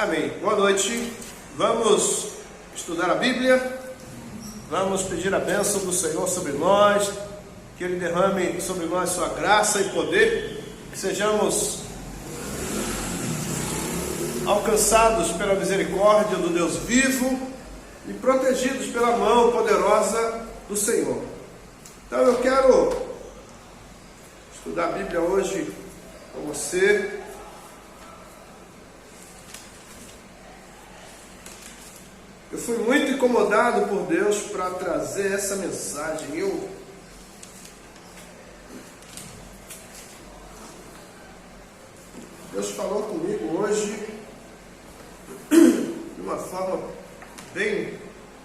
Amém. Boa noite. Vamos estudar a Bíblia. Vamos pedir a bênção do Senhor sobre nós, que Ele derrame sobre nós sua graça e poder, que sejamos alcançados pela misericórdia do Deus vivo e protegidos pela mão poderosa do Senhor. Então eu quero estudar a Bíblia hoje com você. Eu fui muito incomodado por Deus para trazer essa mensagem. Deus falou comigo hoje de uma forma bem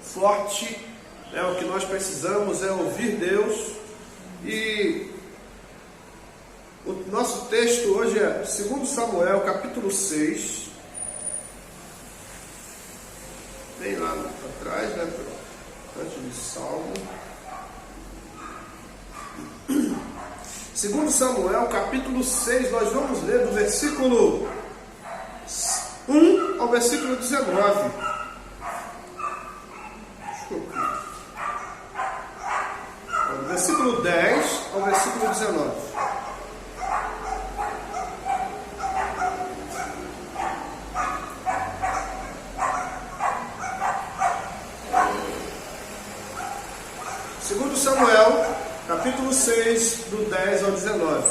forte. O que nós precisamos é ouvir Deus. E o nosso texto hoje é 2 Samuel, capítulo 6. Bem lá atrás, antes de Salmo. 2 Samuel, capítulo 6, nós vamos ler do versículo 1 ao versículo 19. Do versículo 10 ao versículo 19. Samuel, capítulo 6, do 10 ao 19.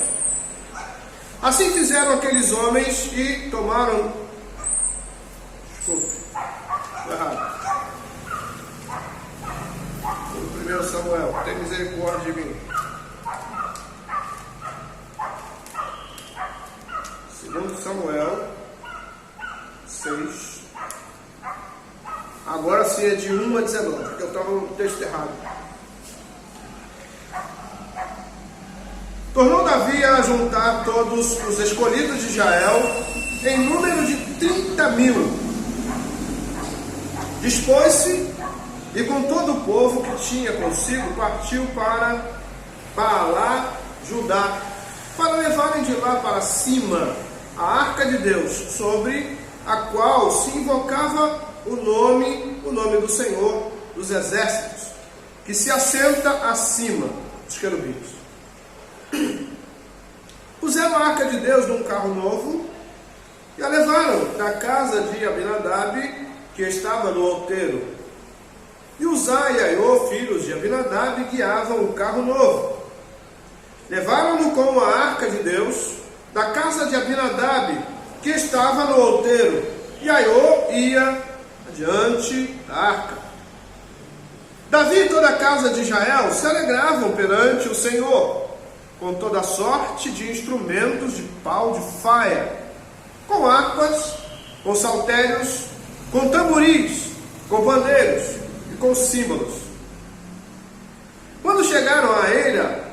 Assim fizeram aqueles homens e tomaram... errado. O 1 Samuel, tem misericórdia de mim. 2 Samuel 6. Agora sim é de 1 a 19, porque eu estava no texto errado. Tornou Davi a juntar todos os escolhidos de Israel em número de 30.000. Dispôs-se e com todo o povo que tinha consigo partiu para Baalá, Judá, para levarem de lá para cima a arca de Deus, sobre a qual se invocava o nome do Senhor dos exércitos, que se assenta acima dos querubins. Puseram a arca de Deus num carro novo e a levaram da casa de Abinadab, que estava no outeiro. E Uzá e Aiô, filhos de Abinadab, guiavam o carro novo. Levaram-no com a arca de Deus da casa de Abinadab, que estava no outeiro, e Aiô ia adiante da arca. Davi e toda a casa de Israel se alegravam perante o Senhor, com toda sorte de instrumentos de pau de faia, com harpas, com saltérios, com tamboris, com pandeiros e com símbolos. Quando chegaram à ilha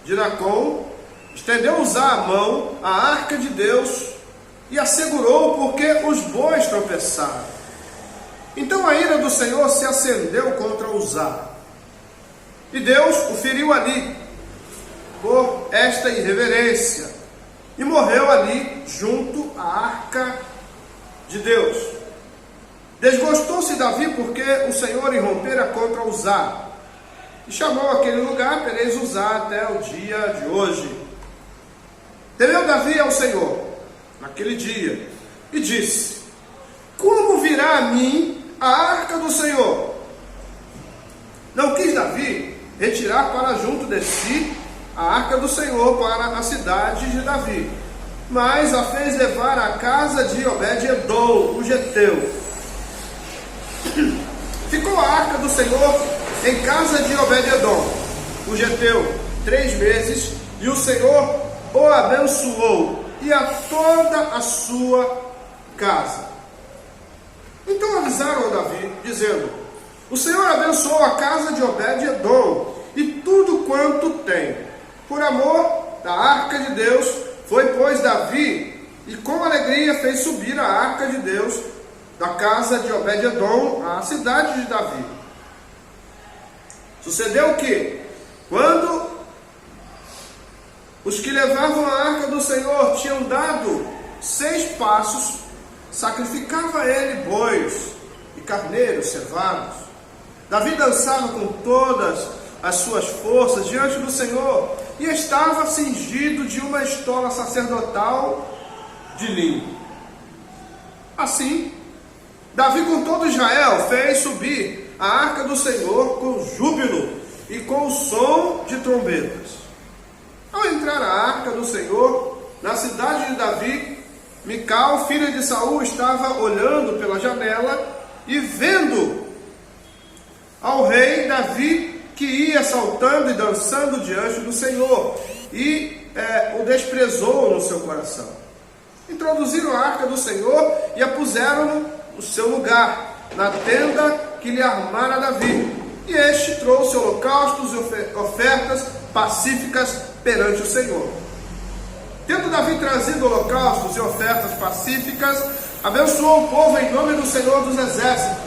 de Nacon, estendeu Uzá a mão à arca de Deus e a segurou, porque os bois tropeçaram. Então a ira do Senhor se acendeu contra Uzá, e Deus o feriu ali por esta irreverência, e morreu ali junto à arca de Deus. Desgostou-se Davi porque o Senhor irrompera contra Uzá, e chamou aquele lugar Perez Uzá até o dia de hoje. Temeu Davi ao Senhor naquele dia e disse: como virá a mim a arca do Senhor? Não quis Davi retirar para junto de si a arca do Senhor para a cidade de Davi, mas a fez levar à casa de Obed-edom, o geteu. Ficou a arca do Senhor em casa de Obed-edom, o geteu, 3 meses, e o Senhor o abençoou, e a toda a sua casa. Então avisaram a Davi, dizendo: o Senhor abençoou a casa de Obed-edom e tudo quanto tem. Por amor da arca de Deus, foi, pois, Davi, e com alegria fez subir a arca de Deus da casa de Obed-edom à cidade de Davi. Sucedeu que, quando os que levavam a arca do Senhor tinham dado 6 passos, sacrificava ele bois e carneiros cevados. Davi dançava com todas as suas forças diante do Senhor e estava cingido de uma estola sacerdotal de linho. Assim, Davi com todo Israel fez subir a arca do Senhor com júbilo e com o som de trombetas. Ao entrar a arca do Senhor na cidade de Davi, Mical, filha de Saul, estava olhando pela janela e vendo ao rei Davi que ia saltando e dançando diante do Senhor, e o desprezou no seu coração. Introduziram a arca do Senhor e a puseram no seu lugar, na tenda que lhe armara Davi. E este trouxe holocaustos e ofertas pacíficas perante o Senhor. Tendo Davi trazido holocaustos e ofertas pacíficas, abençoou o povo em nome do Senhor dos Exércitos,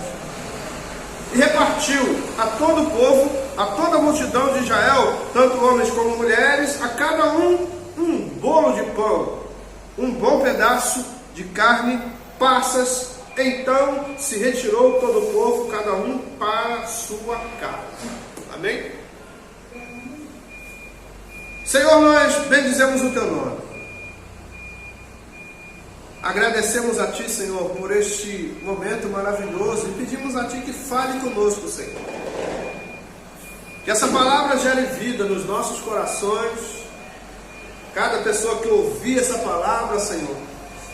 e repartiu a todo o povo, a toda a multidão de Israel, tanto homens como mulheres, a cada um bolo de pão, um bom pedaço de carne, passas. Então se retirou todo o povo, cada um para a sua casa. Amém? Senhor, nós bendizemos o teu nome. Agradecemos a ti, Senhor, por este momento maravilhoso, e pedimos a ti que fale conosco, Senhor. Que essa palavra gere vida nos nossos corações. Cada pessoa que ouvir essa palavra, Senhor,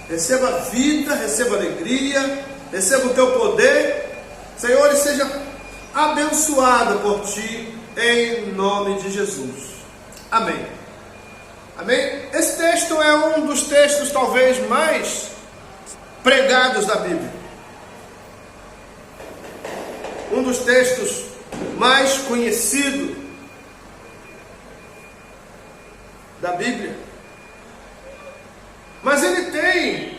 receba vida, receba alegria, receba o teu poder, Senhor, e seja abençoada por ti, em nome de Jesus. Amém. Amém? Esse texto é um dos textos talvez mais pregados da Bíblia. Um dos textos mais conhecidos da Bíblia. Mas ele tem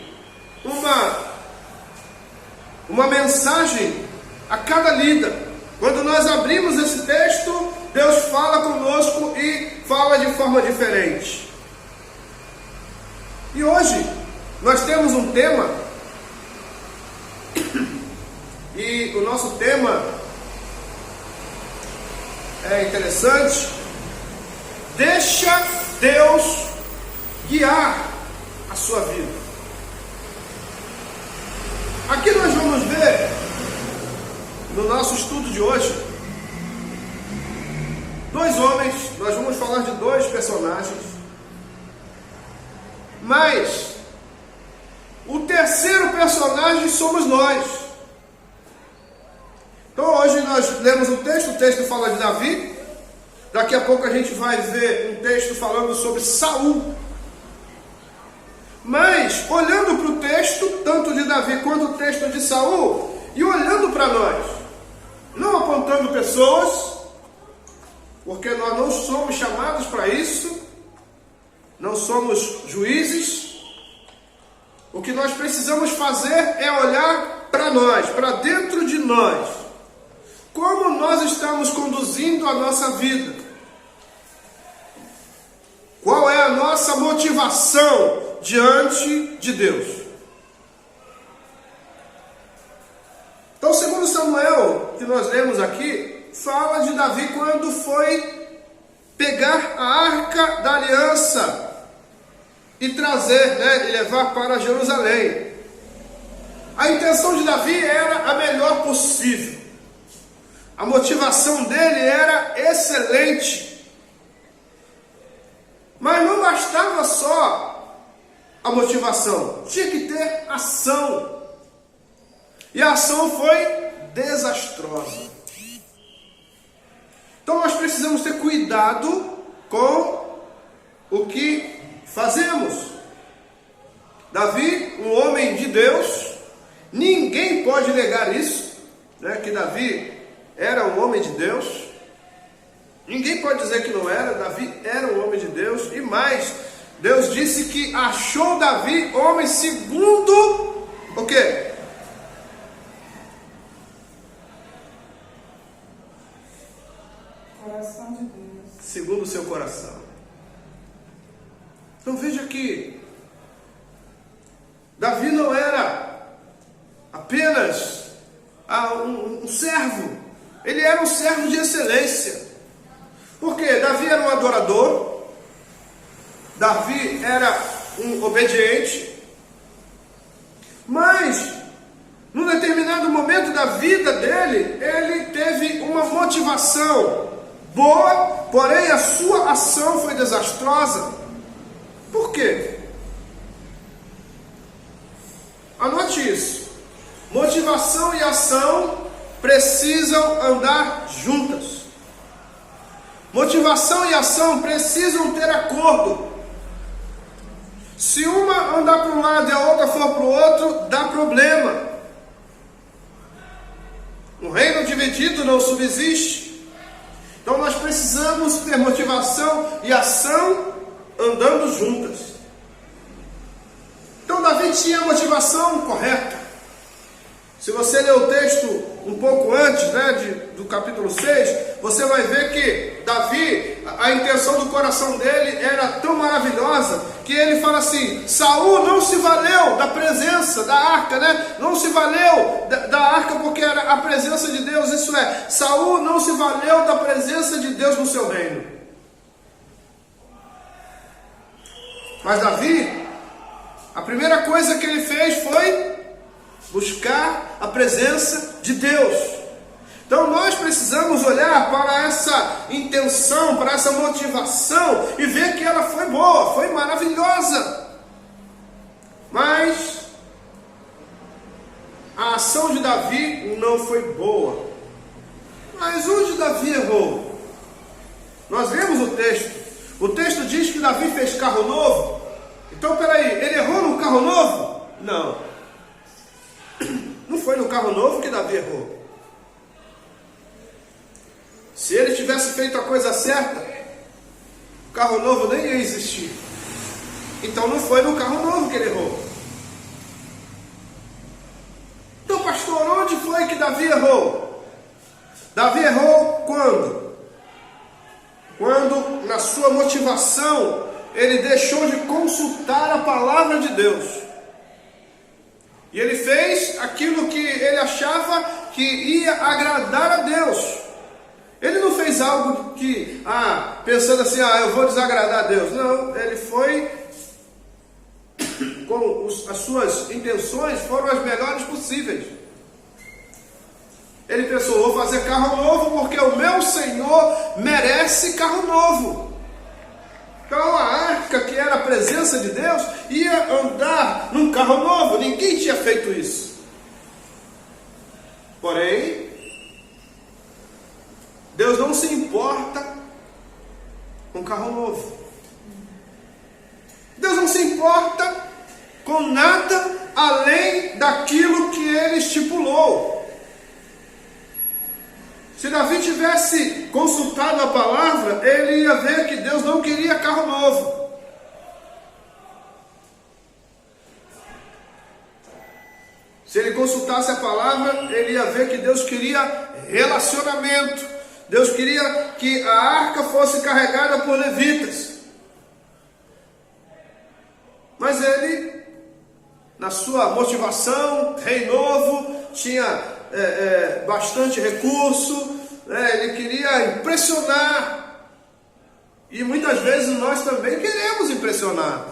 uma mensagem a cada lida. Quando nós abrimos esse texto, Deus fala conosco e fala de forma diferente. E hoje nós temos um tema, e o nosso tema é interessante. Deixa Deus guiar a sua vida. Aqui nós vamos ver, no nosso estudo de hoje, dois homens. Nós vamos falar de dois personagens, mas o terceiro personagem somos nós. Então hoje nós lemos o texto fala de Davi. Daqui a pouco a gente vai ver um texto falando sobre Saul. Mas olhando para o texto, tanto de Davi quanto o texto de Saul, e olhando para nós, não apontando pessoas, porque nós não somos chamados para isso, não somos juízes. O que nós precisamos fazer é olhar para nós, para dentro de nós. Como nós estamos conduzindo a nossa vida? Qual é a nossa motivação diante de Deus? Então, segundo Samuel, que nós lemos aqui, fala de Davi quando foi pegar a arca da aliança e trazer, e levar para Jerusalém. A intenção de Davi era a melhor possível. A motivação dele era excelente. Mas não bastava só a motivação, tinha que ter ação. E a ação foi desastrosa. Então nós precisamos ter cuidado com o que fazemos. Davi, um homem de Deus, ninguém pode negar isso, que Davi era um homem de Deus. Ninguém pode dizer que não era. Davi era um homem de Deus. E mais, Deus disse que achou Davi homem segundo o quê? Coração de Deus. Segundo o seu coração. Então veja que Davi não era apenas um servo, ele era um servo de excelência. Por quê? Davi era um adorador, Davi era um obediente, mas num determinado momento da vida dele, ele teve uma motivação boa, porém a sua ação foi desastrosa. Por quê? Anote isso. Motivação e ação precisam andar juntas. Motivação e ação precisam ter acordo. Se uma andar para um lado e a outra for para o outro, dá problema. Um reino dividido não subsiste. Então nós precisamos ter motivação e ação andando juntas. Então Davi tinha a motivação correta. Se você ler o texto um pouco antes, do capítulo 6, você vai ver que Davi, a intenção do coração dele era tão maravilhosa, que ele fala assim: Saul não se valeu da presença da arca, não se valeu da arca porque era a presença de Deus, isso é, Saul não se valeu da presença de Deus no seu reino. Mas Davi, a primeira coisa que ele fez foi buscar a presença de Deus. Então nós precisamos olhar para essa intenção, para essa motivação e ver que ela foi boa, foi maravilhosa. Mas a ação de Davi não foi boa. Mas onde Davi errou? Nós vemos o texto. O texto diz que Davi fez carro novo. Então peraí, ele errou no carro novo? Não. Não foi no carro novo que Davi errou. Se ele tivesse feito a coisa certa, o carro novo nem ia existir. Então não foi no carro novo que ele errou. Então, pastor, onde foi que Davi errou? Davi errou quando? Quando na sua motivação ele deixou de consultar a palavra de Deus. E ele fez aquilo que ele achava que ia agradar a Deus. Ele não fez algo que, pensando assim, eu vou desagradar a Deus. Não, ele foi com as suas intenções foram as melhores possíveis. Ele pensou: vou fazer carro novo porque o meu Senhor merece carro novo. Então a arca, que era a presença de Deus, ia andar num carro novo. Ninguém tinha feito isso. Porém, Deus não se importa com carro novo. Deus não se importa com nada além daquilo que Ele estipulou. Se Davi tivesse consultado a palavra, ele ia ver que Deus não queria carro novo. Se ele consultasse a palavra, ele ia ver que Deus queria relacionamento. Deus queria que a arca fosse carregada por levitas. Mas ele, na sua motivação, rei novo, tinha bastante recurso, ele queria impressionar. E muitas vezes nós também queremos impressionar.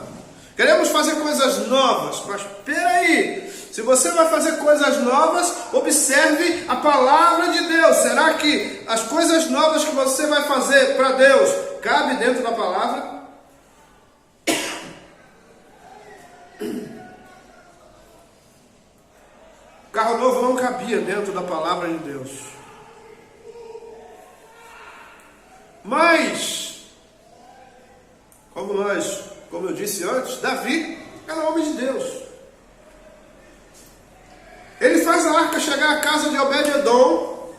Queremos fazer coisas novas. Mas peraí, se você vai fazer coisas novas, observe a palavra de Deus. Será que as coisas novas que você vai fazer para Deus cabe dentro da palavra? Carro novo não cabia dentro da palavra de Deus. Mas, como eu disse antes, Davi era homem de Deus. Ele faz a arca chegar à casa de Obed-edom.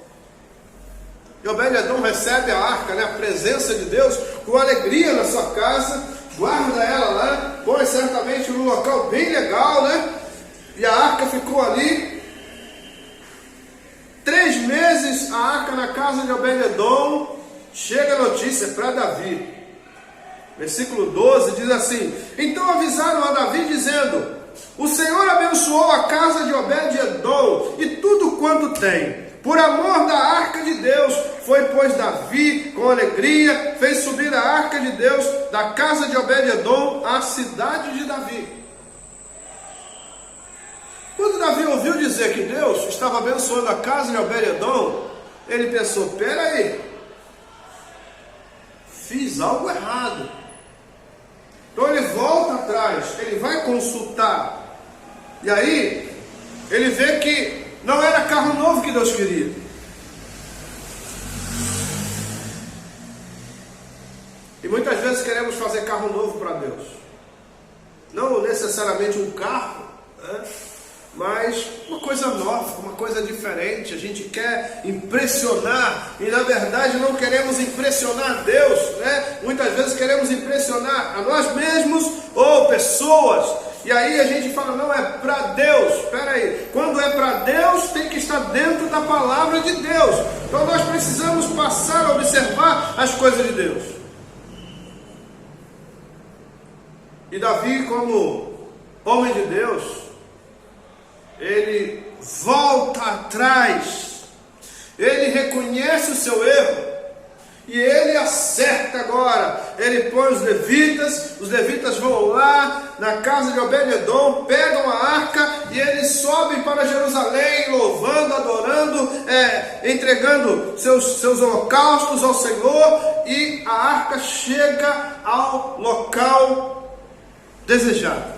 E Obed-edom recebe a arca, a presença de Deus, com alegria na sua casa, guarda ela lá, põe certamente num local bem legal, E a arca ficou ali. 3 meses a arca na casa de Obed-edom. Chega a notícia para Davi. Versículo 12 diz assim: então avisaram a Davi dizendo: o Senhor abençoou a casa de Obed-edom e quanto tem. Por amor da arca de Deus, foi, pois, Davi, com alegria, fez subir a arca de Deus da casa de Obed-edom à cidade de Davi. Quando Davi ouviu dizer que Deus estava abençoando a casa de Obed-edom, ele pensou: peraí, fiz algo errado. Então ele volta atrás, ele vai consultar, e aí ele vê que não era carro novo que Deus queria. E muitas vezes queremos fazer carro novo para Deus. Não necessariamente um carro, né? Mas uma coisa nova, uma coisa diferente. A gente quer impressionar e na verdade não queremos impressionar Deus, né? Muitas vezes queremos impressionar a nós mesmos ou pessoas. E aí a gente fala: não, é para Deus. Espera aí, quando é para Deus tem que estar dentro da palavra de Deus. Então nós precisamos passar a observar as coisas de Deus. E Davi, como homem de Deus, ele volta atrás, ele reconhece o seu erro, e ele acerta agora. Ele põe os levitas vão lá na casa de Obed-edom, pegam a arca, e eles sobem para Jerusalém, louvando, adorando, entregando seus holocaustos ao Senhor, e a arca chega ao local desejado.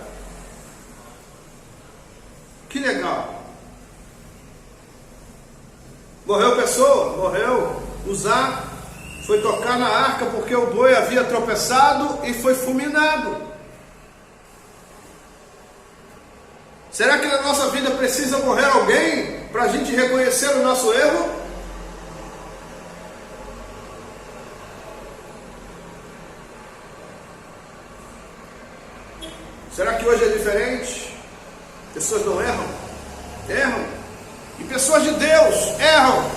Que legal. Morreu pessoa? Morreu. Uzá foi tocar na arca porque o boi havia tropeçado e foi fulminado. Será que na nossa vida precisa morrer alguém para a gente reconhecer o nosso erro? Será que hoje é diferente? Pessoas não erram? Erram. E pessoas de Deus erram.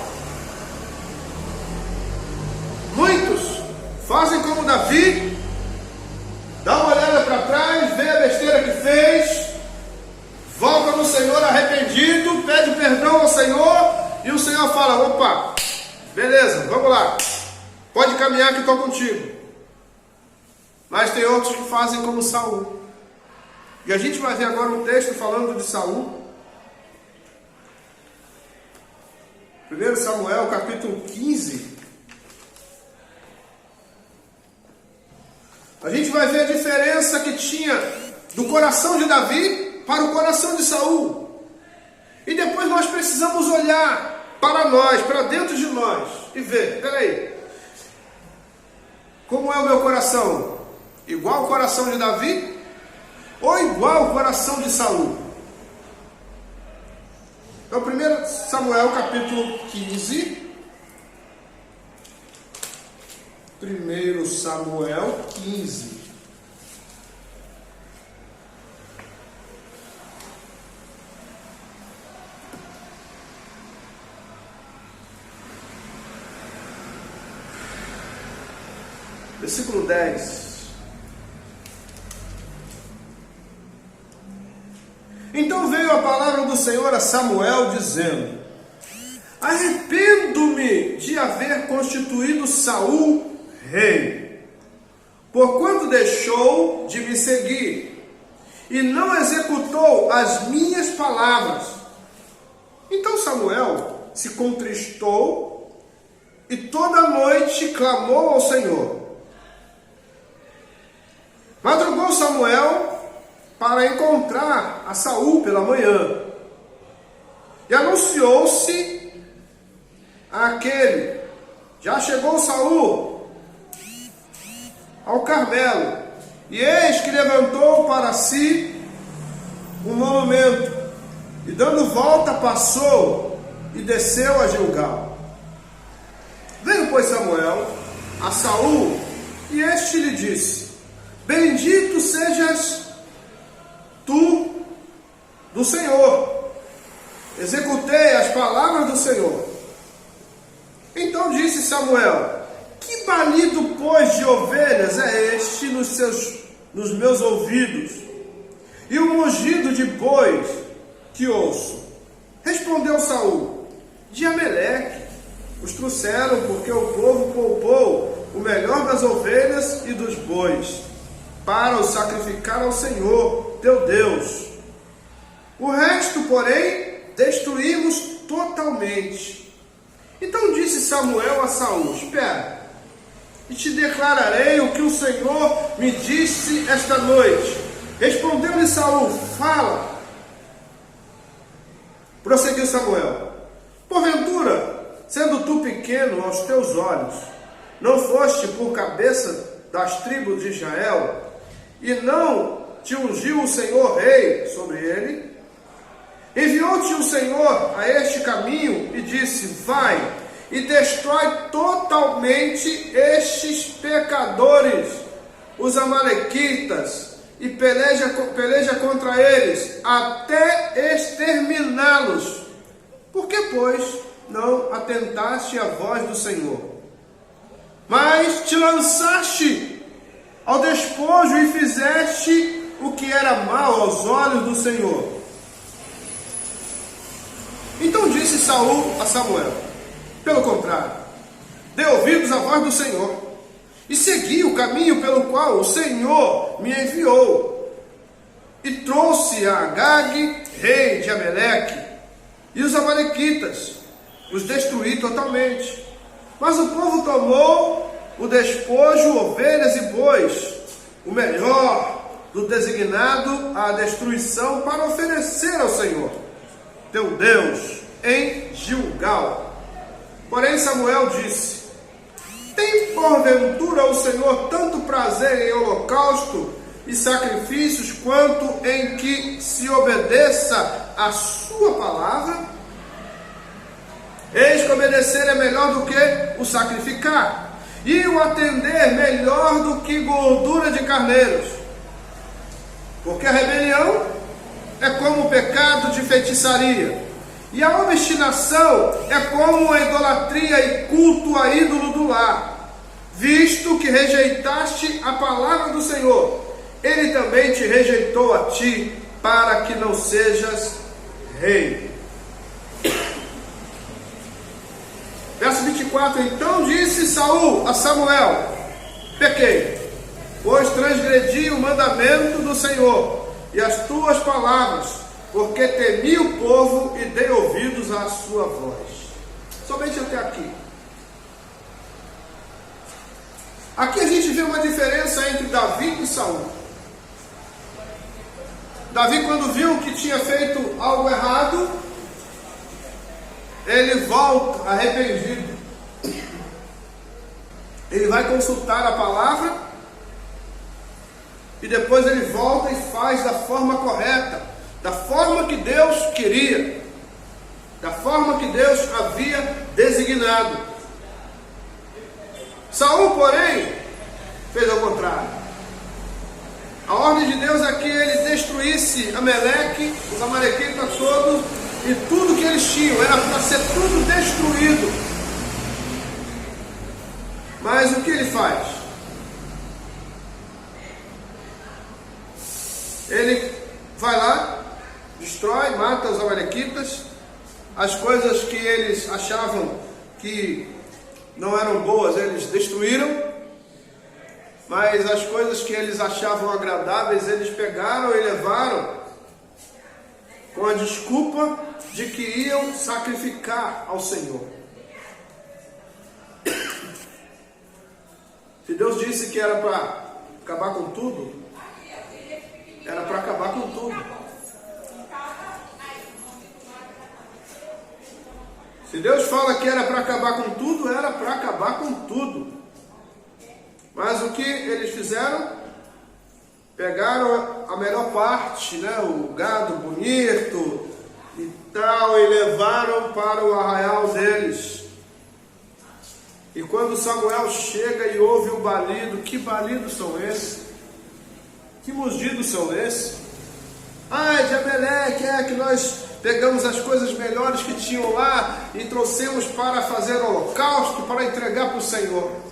Muitos fazem como Davi, dá uma olhada para trás, vê a besteira que fez, volta no Senhor arrependido, pede perdão ao Senhor, e o Senhor fala: opa, beleza, vamos lá, pode caminhar que estou contigo. Mas tem outros que fazem como Saul. E a gente vai ver agora um texto falando de Saul. 1 Samuel capítulo 15. A gente vai ver a diferença que tinha do coração de Davi para o coração de Saul. E depois nós precisamos olhar para nós, para dentro de nós, e ver: peraí, como é o meu coração? Igual ao coração de Davi? Ou igual ao coração de Saul? Então, 1 Samuel capítulo 15. 1 Samuel 15. Versículo 10. Então veio a palavra do Senhor a Samuel, dizendo: arrependo-me de haver constituído Saul rei, porquanto deixou de me seguir, e não executou as minhas palavras. Então Samuel se contristou, e toda noite clamou ao Senhor. Madrugou Samuel para encontrar a Saul pela manhã, e anunciou-se àquele: já chegou Saul ao Carmelo, e eis que levantou para si um monumento, e dando volta passou e desceu a Gilgal. Veio, pois, Samuel a Saul, e este lhe disse: bendito sejas tu do Senhor, executei as palavras do Senhor. Então disse Samuel: que balido, pois, de ovelhas é este nos meus ouvidos, e o mugido de bois que ouço? Respondeu Saul: de Ameleque. Os trouxeram porque o povo poupou o melhor das ovelhas e dos bois, para os sacrificar ao Senhor, teu Deus. O resto, porém, destruímos totalmente. Então disse Samuel a Saul: espera, e te declararei o que o Senhor me disse esta noite. Respondeu-lhe Saul: fala. Prosseguiu Samuel: porventura, sendo tu pequeno aos teus olhos, não foste por cabeça das tribos de Israel, e não te ungiu o Senhor rei sobre ele? Enviou-te o Senhor a este caminho e disse: vai e destrói totalmente estes pecadores, os amalequitas, e peleja contra eles, até exterminá-los. Por que, pois, não atentaste à voz do Senhor? Mas te lançaste ao despojo e fizeste o que era mal aos olhos do Senhor. Então disse Saul a Samuel: pelo contrário, dê ouvidos à voz do Senhor, e segui o caminho pelo qual o Senhor me enviou, e trouxe a Agag, rei de Ameleque, e os amalequitas, os destruí totalmente. Mas o povo tomou o despojo, ovelhas e bois, o melhor do designado à destruição, para oferecer ao Senhor, teu Deus, em Gilgal. Porém Samuel disse: tem porventura o Senhor tanto prazer em holocausto e sacrifícios, quanto em que se obedeça a sua palavra? Eis que obedecer é melhor do que o sacrificar, e o atender melhor do que gordura de carneiros. Porque a rebelião é como o pecado de feitiçaria, e a obstinação é como a idolatria e culto a ídolo do lar. Visto que rejeitaste a palavra do Senhor, Ele também te rejeitou a ti, para que não sejas rei. Verso 24: então disse Saul a Samuel: pequei, pois transgredi o mandamento do Senhor e as tuas palavras, porque temi o povo e dei ouvidos à sua voz. Somente até aqui. Aqui a gente vê uma diferença entre Davi e Saul. Davi, quando viu que tinha feito algo errado, ele volta arrependido. Ele vai consultar a palavra e depois ele volta e faz da forma correta, da forma que Deus queria, da forma que Deus havia designado. Saul, porém, fez ao contrário. A ordem de Deus é que ele destruísse Ameleque, os amalequitas todos, e tudo que eles tinham, era para ser tudo destruído. Mas o que ele faz? Ele vai lá, destrói, mata os amalequitas. As coisas que eles achavam que não eram boas, eles destruíram. Mas as coisas que eles achavam agradáveis, eles pegaram e levaram, com a desculpa de que iam sacrificar ao Senhor. Se Deus disse que era para acabar com tudo, era para acabar com tudo. Se Deus fala que era para acabar com tudo, era para acabar com tudo. Mas o que eles fizeram? Pegaram a melhor parte, né, o gado bonito e tal, e levaram para o arraial deles. E quando Samuel chega e ouve o balido, que balidos são esses? Que mugidos são esses? Ah, de Ameleque, é que nós pegamos as coisas melhores que tinham lá e trouxemos para fazer holocausto, para entregar para o Senhor.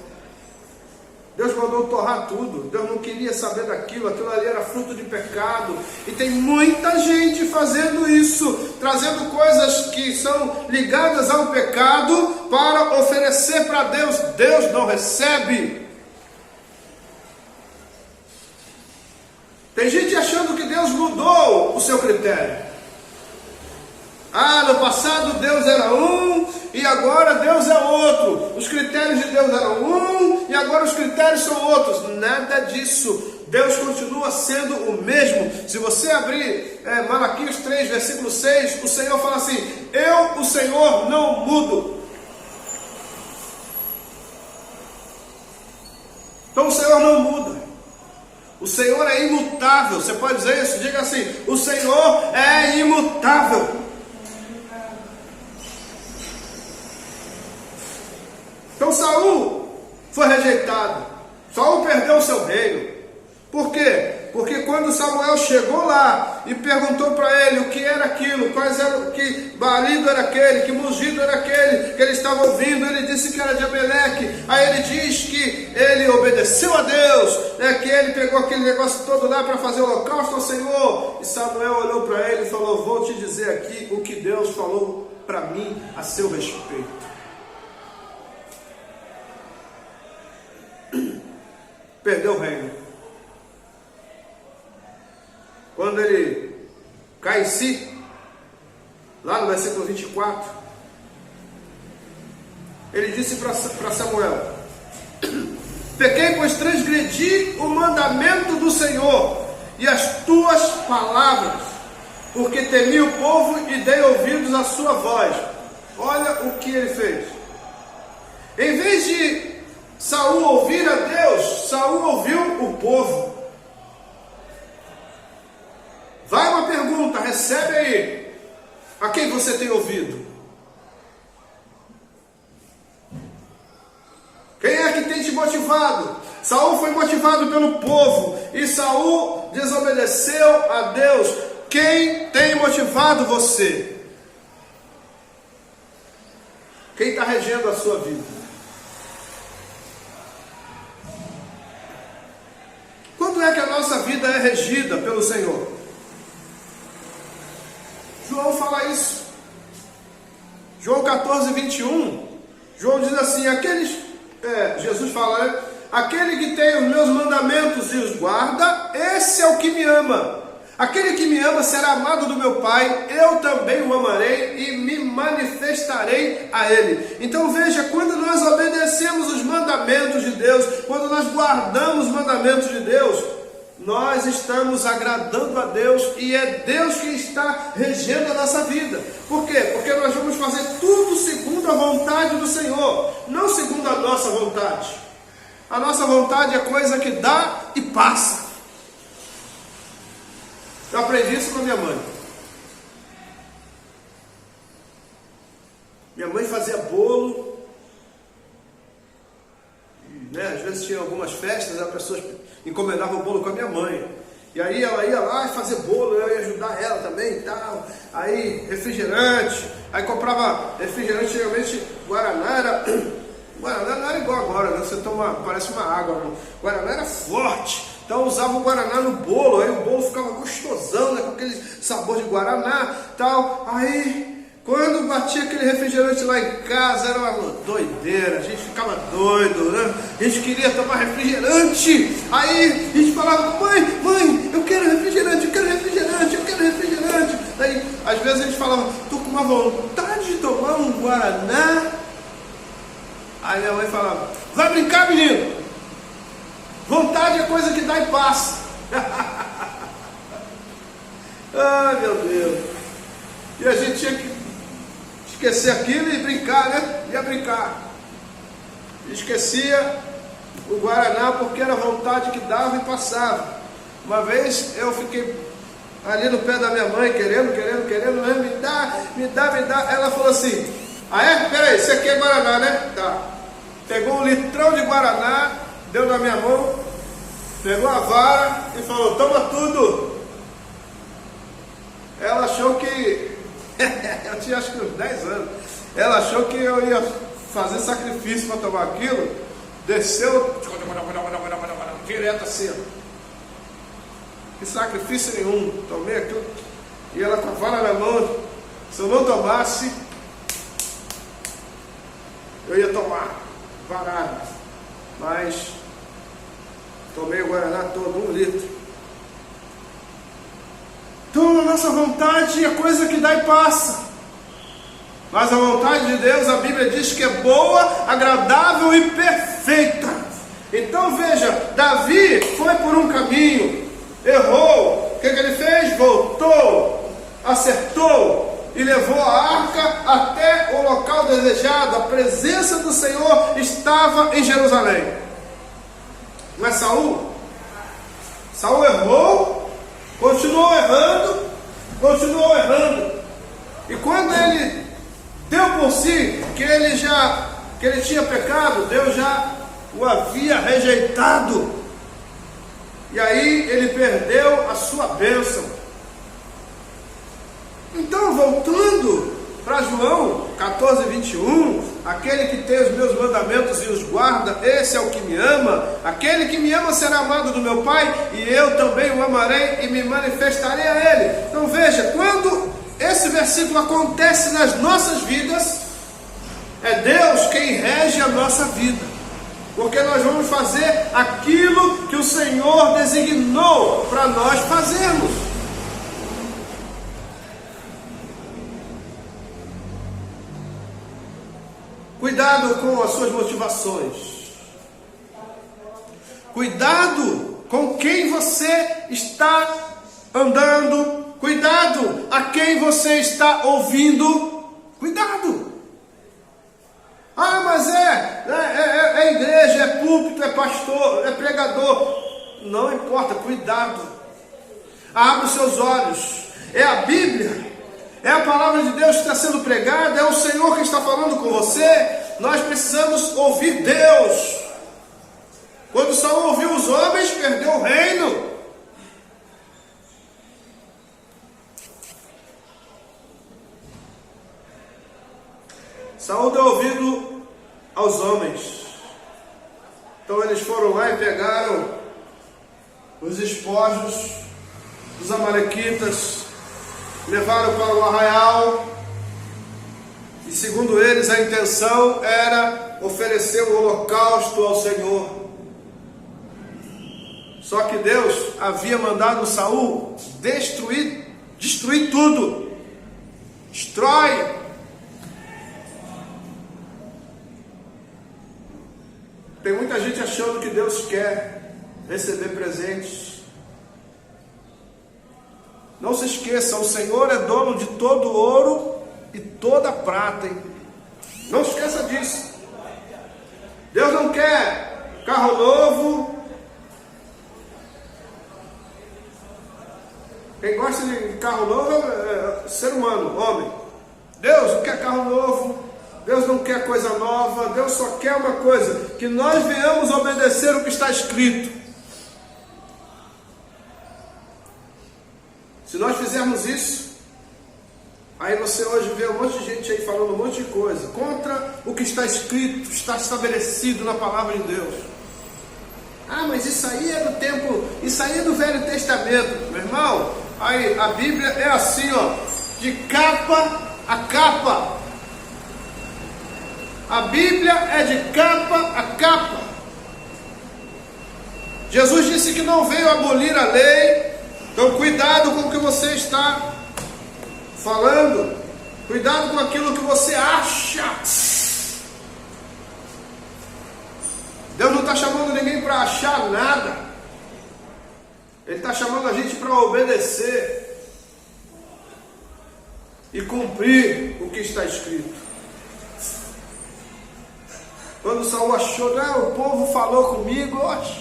Deus mandou torrar tudo. Deus não queria saber daquilo. Aquilo ali era fruto de pecado. E tem muita gente fazendo isso, trazendo coisas que são ligadas ao pecado para oferecer para Deus. Deus não recebe. Tem gente achando que Deus mudou o seu critério. No passado Deus era um e agora Deus é outro. Os critérios de Deus eram um e agora os critérios são outros. Nada disso. Deus continua sendo o mesmo. Se você abrir Malaquias 3, versículo 6, o Senhor fala assim: eu, o Senhor, não mudo. Então o Senhor não muda. O Senhor é imutável. Você pode dizer isso? Diga assim: o Senhor é imutável. Então Saul foi rejeitado. Saul perdeu o seu reino. Por quê? Porque quando Samuel chegou lá e perguntou para ele o que era aquilo, quais eram, que balido era aquele, que mugido era aquele que ele estava ouvindo, ele disse que era de Abeleque. Aí ele diz que ele obedeceu a Deus, que ele pegou aquele negócio todo lá para fazer o holocausto ao Senhor. E Samuel olhou para ele e falou: vou te dizer aqui o que Deus falou para mim a seu respeito. Perdeu o reino. Quando ele cai em si, lá no versículo 24, ele disse para Samuel: pequei, pois transgredi o mandamento do Senhor e as tuas palavras, porque temi o povo e dei ouvidos à sua voz. Olha o que ele fez. Em vez de Saul ouvir a Deus, Saul ouviu o povo. Vai uma pergunta, recebe aí. A quem você tem ouvido? Quem é que tem te motivado? Saul foi motivado pelo povo e Saul desobedeceu a Deus. Quem tem motivado você? Quem está regendo a sua vida? Quando é que a nossa vida é regida pelo Senhor? João fala isso. João 14, 21. João diz assim: Jesus fala, né? Aquele que tem os meus mandamentos e os guarda, esse é o que me ama. Aquele que me ama será amado do meu Pai, eu também o amarei e me manifestarei a ele. Então veja, quando nós obedecemos os mandamentos de Deus, quando nós guardamos os mandamentos de Deus, nós estamos agradando a Deus e é Deus que está regendo a nossa vida. Por quê? Porque nós vamos fazer tudo segundo a vontade do Senhor, não segundo a nossa vontade. A nossa vontade é coisa que dá e passa. Eu aprendi isso com a minha mãe. Minha mãe fazia bolo, né? Às vezes tinha algumas festas, as pessoas encomendavam o bolo com a minha mãe. E aí ela ia lá e fazer bolo, eu ia ajudar ela também e tal. Aí refrigerante, aí comprava refrigerante, geralmente Guaraná não era igual agora, né? Você toma, parece uma água, não. Guaraná era forte. Então usava o Guaraná no bolo, aí o bolo ficava gostosão, né, com aquele sabor de Guaraná, tal. Aí, quando batia aquele refrigerante lá em casa, era uma doideira, a gente ficava doido, né? A gente queria tomar refrigerante. Aí a gente falava: mãe, eu quero refrigerante, eu quero refrigerante, eu quero refrigerante. Aí, às vezes a gente falava: tô com uma vontade de tomar um Guaraná. Aí minha mãe falava: vai brincar, menino? Vontade é coisa que dá e passa. Ai, meu Deus. E a gente tinha que esquecer aquilo e brincar, né? Ia brincar. Esquecia o Guaraná porque era vontade que dava e passava. Uma vez eu fiquei ali no pé da minha mãe, querendo, né? Me dá. Ela falou assim: ah é? Peraí, esse aqui é Guaraná, né? Tá. Pegou um litrão de Guaraná, deu na minha mão, pegou a vara e falou: toma tudo. Ela achou que eu tinha acho que uns 10 anos. Ela achou que eu ia fazer sacrifício para tomar aquilo. Desceu direto assim, que sacrifício nenhum. Tomei aquilo. E ela com a vara na mão, Se eu não tomasse, eu ia tomar varado. Mas tomei o Guaraná todo, 1 litro. Então a nossa vontade é coisa que dá e passa. Mas a vontade de Deus, a Bíblia diz que é boa, agradável e perfeita. Então veja, Davi foi por um caminho, errou. O que ele fez? Voltou, acertou e levou a arca até o local desejado. A presença do Senhor estava em Jerusalém. Não é Saul? Saul errou, continuou errando. E quando ele deu por si que ele tinha pecado, Deus já o havia rejeitado. E aí ele perdeu a sua bênção. Então, voltando para João 14:21, aquele que tem os meus mandamentos e os guarda, esse é o que me ama. Aquele que me ama será amado do meu Pai, e eu também o amarei e me manifestarei a ele. Então veja, quando esse versículo acontece nas nossas vidas, é Deus quem rege a nossa vida. Porque nós vamos fazer aquilo que o Senhor designou para nós fazermos. Cuidado com as suas motivações. Cuidado com quem você está andando. Cuidado a quem você está ouvindo. Cuidado. Ah, mas é igreja, é púlpito, é pastor, é pregador. Não importa, cuidado. Abre os seus olhos. É a Bíblia, é a palavra de Deus que está sendo pregada, é o Senhor que está falando com você. Nós precisamos ouvir Deus. Quando Saul ouviu os homens, perdeu o reino. Saul deu ouvido aos homens. Então eles foram lá e pegaram os espojos dos amalequitas, levaram para o arraial, e segundo eles a intenção era oferecer o holocausto ao Senhor. Só que Deus havia mandado Saul destruir tudo. Destrói. Tem muita gente achando que Deus quer receber presentes. Não se esqueça, o Senhor é dono de todo ouro e toda prata, hein? Não se esqueça disso. Deus não quer carro novo. Quem gosta de carro novo é ser humano, homem. Deus não quer carro novo. Deus não quer coisa nova. Deus só quer uma coisa: que nós venhamos obedecer o que está escrito. Se nós fizermos isso, aí você hoje vê um monte de gente aí falando um monte de coisa contra o que está escrito, está estabelecido na palavra de Deus. Ah, mas isso aí é do tempo, isso aí é do Velho Testamento. Meu irmão, aí a Bíblia é assim, ó, de capa a capa. A Bíblia é de capa a capa. Jesus disse que não veio abolir a lei. Então cuidado com o que você está falando. Cuidado com aquilo que você acha. Deus não está chamando ninguém para achar nada. Ele está chamando a gente para obedecer e cumprir o que está escrito. Quando Saul achou, o povo falou comigo,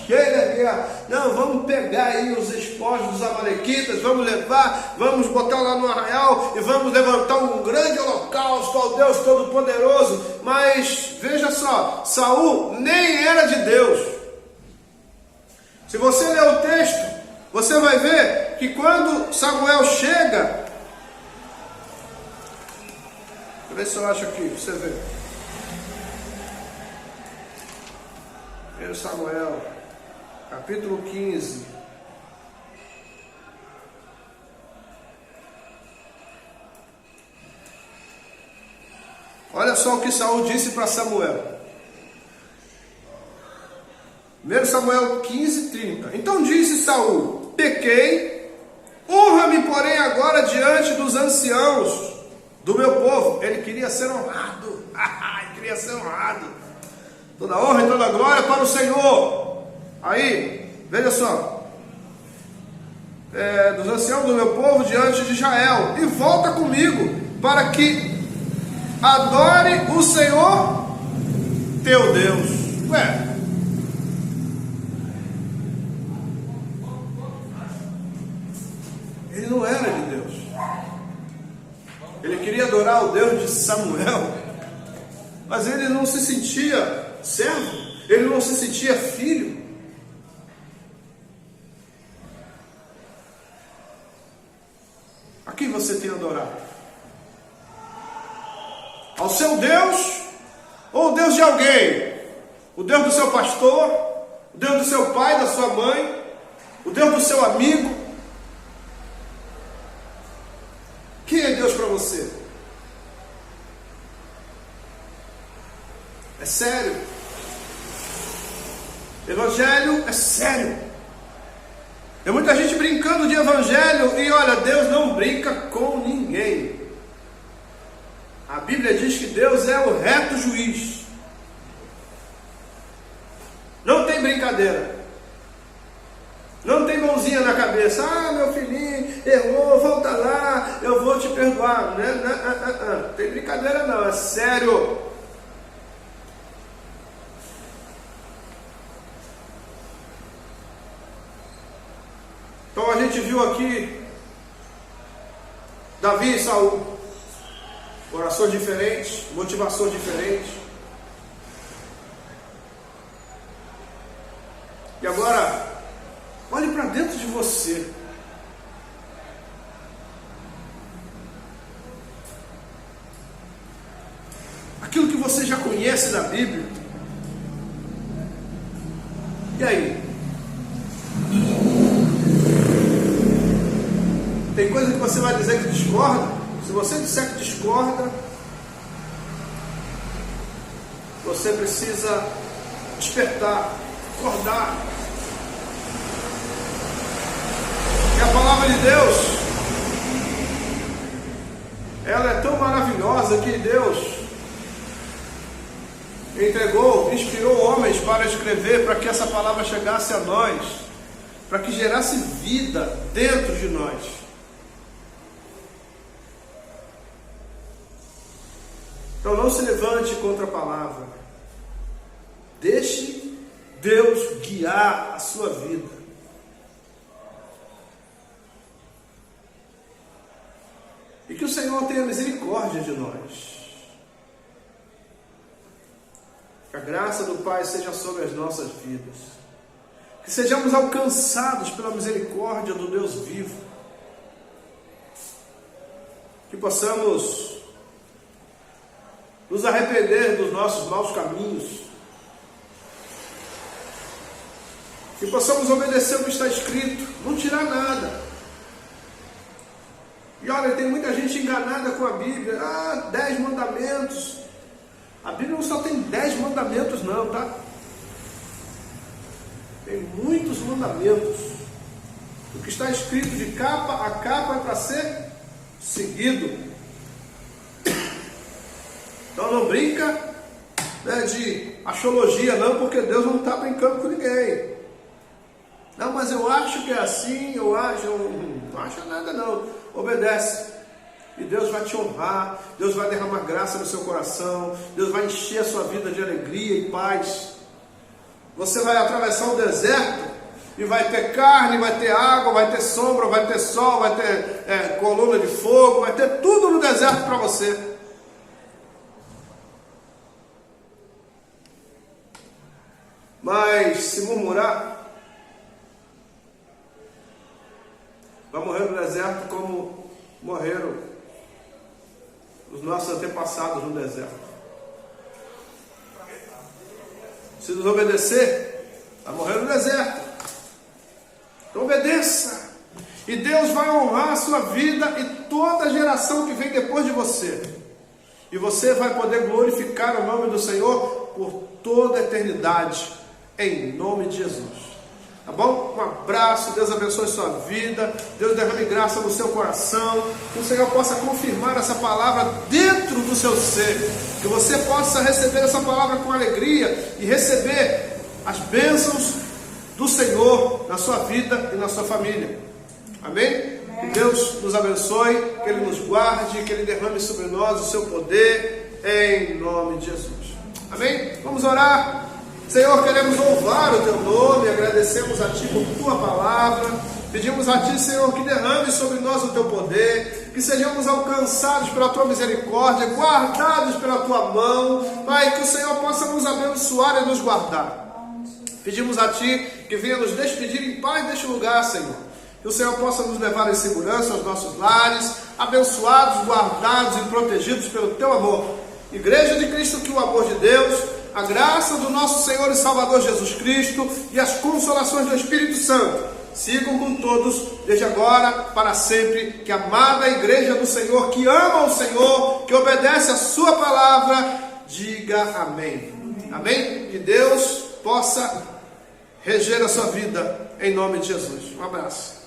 chega, não, vamos pegar aí os espojos dos amalequitas, vamos levar, vamos botar lá no arraial e vamos levantar um grande holocausto ao Deus Todo-Poderoso. Mas veja só, Saul nem era de Deus. Se você ler o texto, você vai ver que quando Samuel chega, deixa eu ver se eu acho aqui, você vê. 1 Samuel, capítulo 15. Olha só o que Saul disse para Samuel. 1 Samuel 15:30. Então disse Saul: pequei, honra-me, porém, agora diante dos anciãos do meu povo. Ele queria ser honrado. Ele queria ser honrado. Toda honra e toda glória para o Senhor. Aí, veja só. Dos anciãos do meu povo diante de Israel. E volta comigo para que adore o Senhor teu Deus. Ele não era de Deus. Ele queria adorar o Deus de Samuel, mas ele não se sentia servo, ele não se sentia filho. A quem você tem adorado? Ao seu Deus ou o Deus de alguém? O Deus do seu pastor? O Deus do seu pai, da sua mãe? O Deus do seu amigo? Quem é Deus para você? É sério. Evangelho é sério. Tem muita gente brincando de evangelho e olha, Deus não brinca com ninguém. A Bíblia diz que Deus é o reto juiz. Não tem brincadeira. Não tem mãozinha na cabeça. Ah, meu filhinho, errou, volta lá, eu vou te perdoar. Não tem brincadeira não, é sério. Então a gente viu aqui Davi e Saul, corações diferentes, motivações diferentes. E agora, olhe para dentro de você. Aquilo que você já conhece da Bíblia. E aí? Tem coisa que você vai dizer que discorda. Se você disser que discorda, você precisa despertar, acordar. E a palavra de Deus, ela é tão maravilhosa que Deus entregou, inspirou homens para escrever, para que essa palavra chegasse a nós, para que gerasse vida dentro de nós. Então não se levante contra a palavra. Deixe Deus guiar a sua vida. E que o Senhor tenha misericórdia de nós. Que a graça do Pai seja sobre as nossas vidas. Que sejamos alcançados pela misericórdia do Deus vivo. Que possamos nos arrepender dos nossos maus caminhos. Que possamos obedecer o que está escrito, não tirar nada. E olha, tem muita gente enganada com a Bíblia. 10 mandamentos. A Bíblia não só tem 10 mandamentos não, tá? Tem muitos mandamentos. O que está escrito de capa a capa é para ser seguido. Então não brinca de axiologia não, porque Deus não está brincando com ninguém. Não, mas eu acho que é assim, eu não acho nada não. Obedece. E Deus vai te honrar, Deus vai derramar graça no seu coração, Deus vai encher a sua vida de alegria e paz. Você vai atravessar o deserto e vai ter carne, vai ter água, vai ter sombra, vai ter sol, vai ter coluna de fogo, vai ter tudo no deserto para você. Mas se murmurar, vai morrer no deserto como morreram os nossos antepassados no deserto. Se desobedecer, vai morrer no deserto. Então obedeça. E Deus vai honrar a sua vida e toda a geração que vem depois de você. E você vai poder glorificar o nome do Senhor por toda a eternidade, em nome de Jesus. Tá bom? Um abraço, Deus abençoe sua vida, Deus derrame graça no seu coração, que o Senhor possa confirmar essa palavra dentro do seu ser, que você possa receber essa palavra com alegria e receber as bênçãos do Senhor na sua vida e na sua família. Amém? Que Deus nos abençoe, que Ele nos guarde, que Ele derrame sobre nós o seu poder, em nome de Jesus. Amém? Vamos orar. Senhor, queremos louvar o Teu nome, agradecemos a Ti por Tua palavra, pedimos a Ti, Senhor, que derrame sobre nós o Teu poder, que sejamos alcançados pela Tua misericórdia, guardados pela Tua mão, Pai, que o Senhor possa nos abençoar e nos guardar. Pedimos a Ti que venha nos despedir em paz deste lugar, Senhor, que o Senhor possa nos levar em segurança aos nossos lares, abençoados, guardados e protegidos pelo Teu amor. Igreja de Cristo, que o amor de Deus, a graça do nosso Senhor e Salvador Jesus Cristo e as consolações do Espírito Santo sigam com todos, desde agora, para sempre. Que a amada Igreja do Senhor, que ama o Senhor, que obedece a sua palavra, diga amém. Amém? Que Deus possa reger a sua vida, em nome de Jesus. Um abraço.